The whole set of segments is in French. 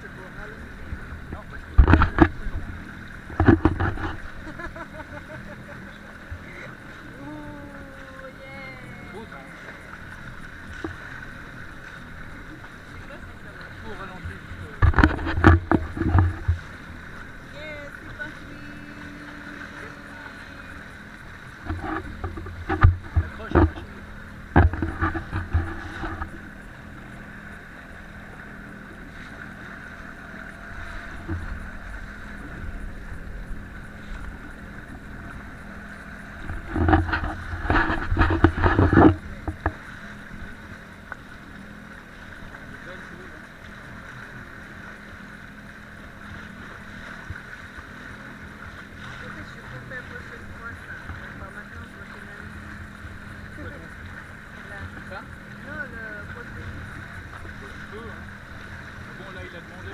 tu peux ralentir. Non, parce que c'est plus long. Ouh, yeah. Beau ça. C'est quoi ça? Faut ralentir. Yeah, c'est parti. Accroche la machine. Je peux faire prochaine fois ça. Pas maintenant, prochaine année. Là. Ça? Non, le protéine. Tu peux, hein. Bon, là, il a demandé.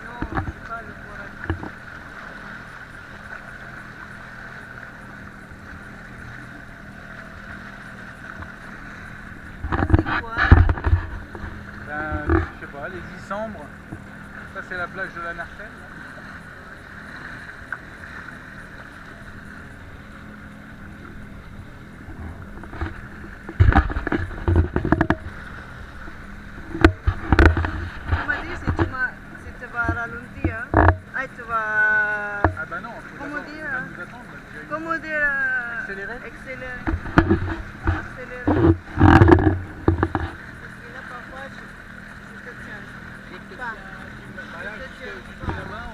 Non, c'est pas le courage. C'est quoi? Ben, je sais pas, les Isambres. Ça, c'est la plage de la Narcelle. Là. Tu m'as dit si tu vas ralentir, ah, tu vas, Ah bah non, faut comment d'abord dire, nous attendre. Là, déjà, comment dire, Accélérer. accélérer. Parce que là, parfois, je te tiens Je te pas. tiens, bah là, Je te jusque tiens là-bas,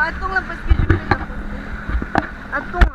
Attends là parce que j'ai fait la photo. Attends.